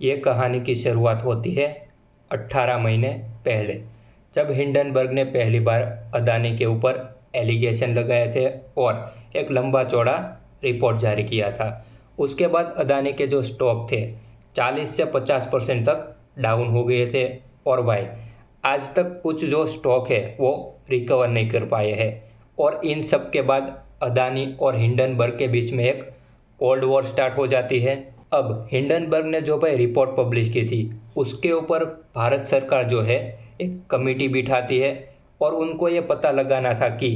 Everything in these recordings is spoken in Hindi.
ये कहानी की शुरुआत होती है 18 महीने पहले, जब हिंडनबर्ग ने पहली बार अदानी के ऊपर एलिगेशन लगाए थे और एक लंबा चौड़ा रिपोर्ट जारी किया था। उसके बाद अदानी के जो स्टॉक थे 40 से 50% तक डाउन हो गए थे और भाई आज तक कुछ जो स्टॉक है वो रिकवर नहीं कर पाए हैं। और इन सब के बाद अदानी और हिंडनबर्ग के बीच में एक कोल्ड वॉर स्टार्ट हो जाती है। अब हिंडनबर्ग ने जो भाई रिपोर्ट पब्लिश की थी उसके ऊपर भारत सरकार जो है एक कमेटी बिठाती है और उनको ये पता लगाना था कि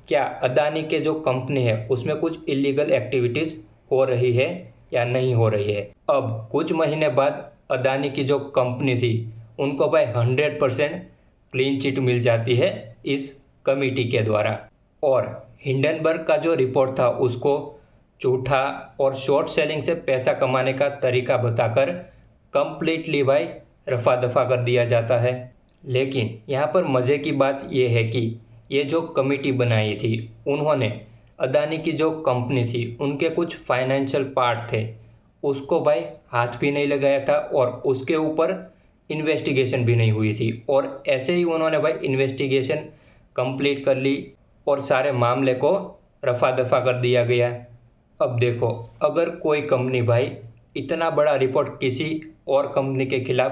क्या अदानी के जो कंपनी है उसमें कुछ इलीगल एक्टिविटीज़ हो रही है या नहीं हो रही है। अब कुछ महीने बाद अदानी की जो कंपनी थी उनको भाई 100% क्लीन चिट मिल जाती है इस कमेटी के द्वारा। और हिंडनबर्ग का जो रिपोर्ट था उसको झूठा और शॉर्ट सेलिंग से पैसा कमाने का तरीका बताकर कंप्लीटली भाई रफा दफा कर दिया जाता है। लेकिन यहाँ पर मज़े की बात यह है कि ये जो कमेटी बनाई थी उन्होंने अदानी की जो कंपनी थी उनके कुछ फाइनेंशियल पार्ट थे उसको भाई हाथ भी नहीं लगाया था और उसके ऊपर इन्वेस्टिगेशन भी नहीं हुई थी। और ऐसे ही उन्होंने भाई इन्वेस्टिगेशन कंप्लीट कर ली और सारे मामले को रफा दफा कर दिया गया। अब देखो, अगर कोई कंपनी भाई इतना बड़ा रिपोर्ट किसी और कंपनी के खिलाफ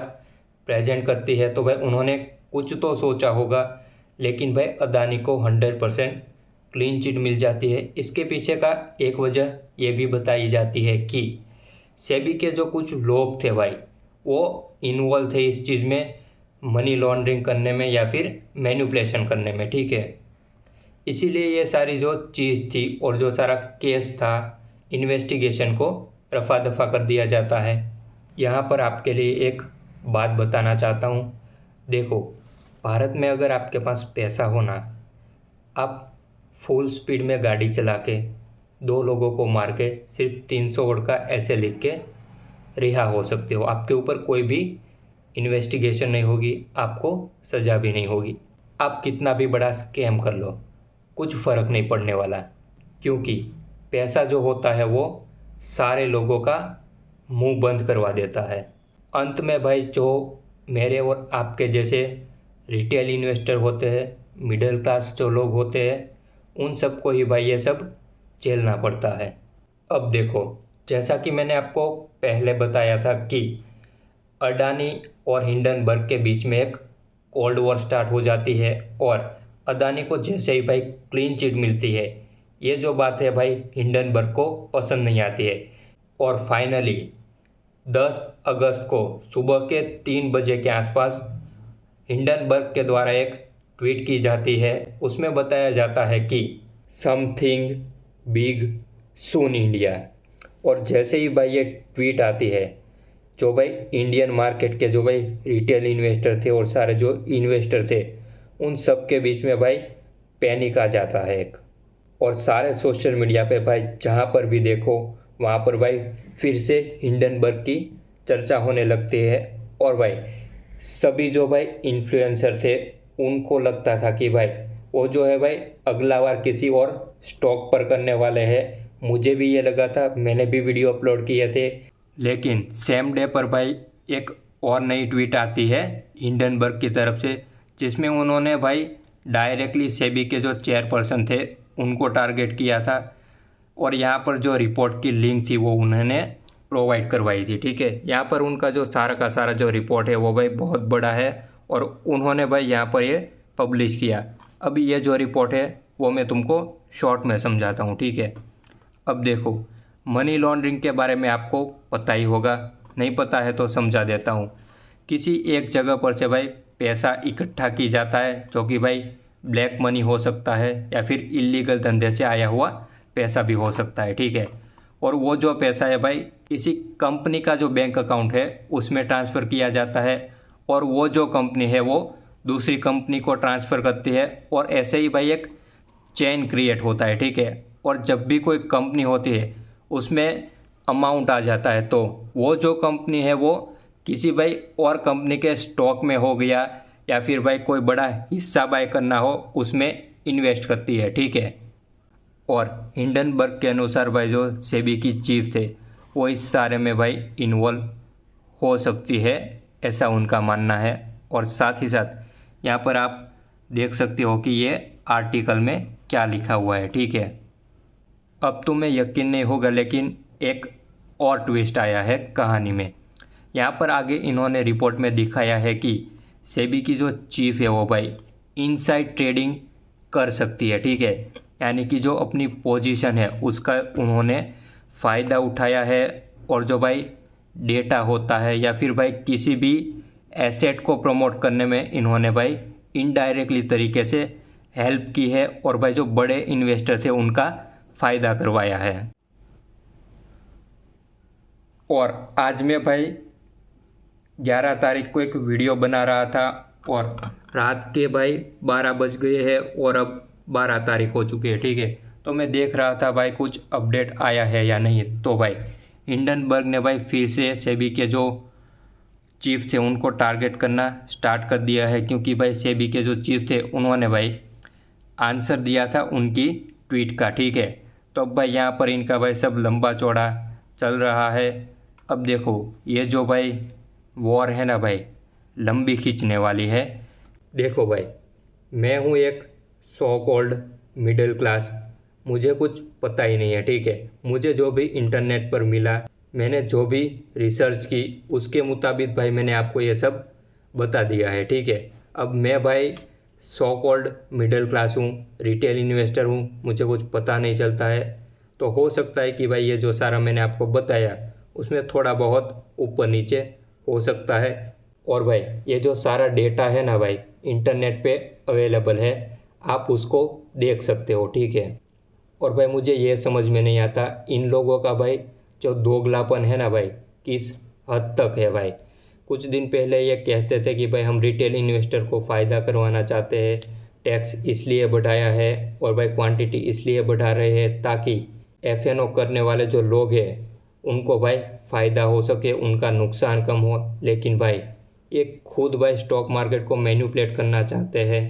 प्रेजेंट करती है तो भाई उन्होंने कुछ तो सोचा होगा। लेकिन भाई अदानी को 100% क्लीन चिट मिल जाती है। इसके पीछे का एक वजह ये भी बताई जाती है कि सेबी के जो कुछ लोग थे भाई वो इन्वॉल्व थे इस चीज़ में, मनी लॉन्ड्रिंग करने में या फिर मैनिपुलेशन करने में, ठीक है। इसीलिए ये सारी जो चीज़ थी और जो सारा केस था इन्वेस्टिगेशन को रफा दफा कर दिया जाता है। यहाँ पर आपके लिए एक बात बताना चाहता हूँ। देखो, भारत में अगर आपके पास पैसा होना, आप फुल स्पीड में गाड़ी चला के दो लोगों को मार के सिर्फ 300 वर्ड का ऐसे लिख के रिहा हो सकते हो। आपके ऊपर कोई भी इन्वेस्टिगेशन नहीं होगी, आपको सज़ा भी नहीं होगी। आप कितना भी बड़ा स्कैम कर लो, कुछ फ़र्क नहीं पड़ने वाला, क्योंकि पैसा जो होता है वो सारे लोगों का मुंह बंद करवा देता है। अंत में भाई जो मेरे और आपके जैसे रिटेल इन्वेस्टर होते हैं, मिडिल क्लास जो लोग होते हैं, उन सबको ही भाई ये सब झेलना पड़ता है। अब देखो, जैसा कि मैंने आपको पहले बताया था कि अडानी और हिंडनबर्ग के बीच में एक कोल्ड वॉर स्टार्ट हो जाती है और अदानी को जैसे ही भाई क्लीन चिट मिलती है, ये जो बात है भाई हिंडनबर्ग को पसंद नहीं आती है। और फाइनली 10 अगस्त को सुबह के 3 बजे के आसपास हिंडनबर्ग के द्वारा एक ट्वीट की जाती है। उसमें बताया जाता है कि समथिंग बिग सून इंडिया। और जैसे ही भाई ये ट्वीट आती है, जो भाई इंडियन मार्केट के जो भाई रिटेल इन्वेस्टर थे और सारे जो इन्वेस्टर थे उन सब के बीच में भाई पैनिक आ जाता है एक। और सारे सोशल मीडिया पे भाई जहाँ पर भी देखो वहाँ पर भाई फिर से हिंडनबर्ग की चर्चा होने लगती है। और भाई सभी जो भाई इन्फ्लुएंसर थे उनको लगता था कि भाई वो जो है भाई अगला बार किसी और स्टॉक पर करने वाले हैं। मुझे भी ये लगा था, मैंने भी वीडियो अपलोड किए थे। लेकिन सेम डे पर भाई एक और नई ट्वीट आती है हिंडनबर्ग की तरफ से, जिसमें उन्होंने भाई डायरेक्टली सेबी के जो चेयरपर्सन थे उनको टारगेट किया था। और यहाँ पर जो रिपोर्ट की लिंक थी वो उन्होंने प्रोवाइड करवाई थी, ठीक है। यहाँ पर उनका जो सारा का सारा जो रिपोर्ट है वो भाई बहुत बड़ा है और उन्होंने भाई यहाँ पर ये पब्लिश किया। अभी ये जो रिपोर्ट है वो मैं तुमको शॉर्ट में समझाता हूँ, ठीक है। अब देखो, मनी लॉन्ड्रिंग के बारे में आपको पता ही होगा, नहीं पता है तो समझा देता हूँ। किसी एक जगह पर से भाई पैसा इकट्ठा की जाता है जो कि भाई ब्लैक मनी हो सकता है या फिर इलीगल धंधे से आया हुआ पैसा भी हो सकता है, ठीक है। और वो जो पैसा है भाई किसी कंपनी का जो बैंक अकाउंट है उसमें ट्रांसफ़र किया जाता है और वो जो कंपनी है वो दूसरी कंपनी को ट्रांसफ़र करती है और ऐसे ही भाई एक चेन क्रिएट होता है, ठीक है। और जब भी कोई कंपनी होती है उसमें अमाउंट आ जाता है तो वो जो कंपनी है वो किसी भाई और कंपनी के स्टॉक में हो गया या फिर भाई कोई बड़ा हिस्सा बाय करना हो उसमें इन्वेस्ट करती है, ठीक है। और हिंडनबर्ग के अनुसार भाई जो सेबी की चीफ थे वो इस सारे में भाई इन्वॉल्व हो सकती है, ऐसा उनका मानना है। और साथ ही साथ यहाँ पर आप देख सकते हो कि ये आर्टिकल में क्या लिखा हुआ है, ठीक है। अब तुम्हें यकीन नहीं होगा, लेकिन एक और ट्विस्ट आया है कहानी में। यहाँ पर आगे इन्होंने रिपोर्ट में दिखाया है कि सेबी की जो चीफ है वो भाई इनसाइड ट्रेडिंग कर सकती है, ठीक है। यानी कि जो अपनी पोजीशन है उसका उन्होंने फ़ायदा उठाया है, और जो भाई डेटा होता है या फिर भाई किसी भी एसेट को प्रमोट करने में इन्होंने भाई इनडायरेक्टली तरीके से हेल्प की है, और भाई जो बड़े इन्वेस्टर थे उनका फ़ायदा करवाया है। और आज मैं भाई 11 तारीख को एक वीडियो बना रहा था, और रात के भाई 12 बज गए हैं और अब 12 तारीख हो चुकी है, ठीक है। तो मैं देख रहा था भाई कुछ अपडेट आया है या नहीं। तो भाई हिंडनबर्ग ने भाई फिर से सेबी के जो चीफ थे उनको टारगेट करना स्टार्ट कर दिया है, क्योंकि भाई सेबी के जो चीफ थे उन्होंने भाई आंसर दिया था उनकी ट्वीट का, ठीक है। तो अब भाई यहाँ पर इनका भाई सब लंबा चौड़ा चल रहा है। अब देखो ये जो भाई वॉर है ना भाई, लंबी खींचने वाली है। देखो भाई, मैं हूँ एक सो कॉल्ड मिडिल क्लास, मुझे कुछ पता ही नहीं है, ठीक है। मुझे जो भी इंटरनेट पर मिला, मैंने जो भी रिसर्च की, उसके मुताबिक भाई मैंने आपको ये सब बता दिया है, ठीक है। अब मैं भाई सो कॉल्ड मिडिल क्लास हूँ, रिटेल इन्वेस्टर हूँ, मुझे कुछ पता नहीं चलता है। तो हो सकता है कि भाई ये जो सारा मैंने आपको बताया उसमें थोड़ा बहुत ऊपर नीचे हो सकता है। और भाई ये जो सारा डेटा है ना भाई, इंटरनेट पे अवेलेबल है, आप उसको देख सकते हो, ठीक है। और भाई मुझे ये समझ में नहीं आता इन लोगों का भाई जो दोगलापन है ना भाई, किस हद तक है भाई। कुछ दिन पहले ये कहते थे कि भाई हम रिटेल इन्वेस्टर को फ़ायदा करवाना चाहते हैं, टैक्स इसलिए बढ़ाया है, और भाई क्वांटिटी इसलिए बढ़ा रहे हैं ताकि एफएनओ करने वाले जो लोग हैं उनको भाई फ़ायदा हो सके, उनका नुकसान कम हो। लेकिन भाई ये खुद भाई स्टॉक मार्केट को मैनिपुलेट करना चाहते हैं।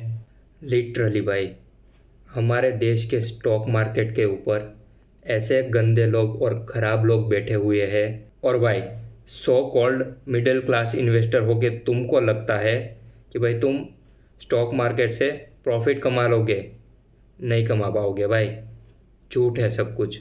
लिटरली भाई हमारे देश के स्टॉक मार्केट के ऊपर ऐसे गंदे लोग और ख़राब लोग बैठे हुए हैं। और भाई so called middle class investor होके तुमको लगता है कि भाई तुम स्टॉक मार्केट से प्रॉफिट कमा लोगे, नहीं कमा पाओगे भाई, झूठ है सब कुछ।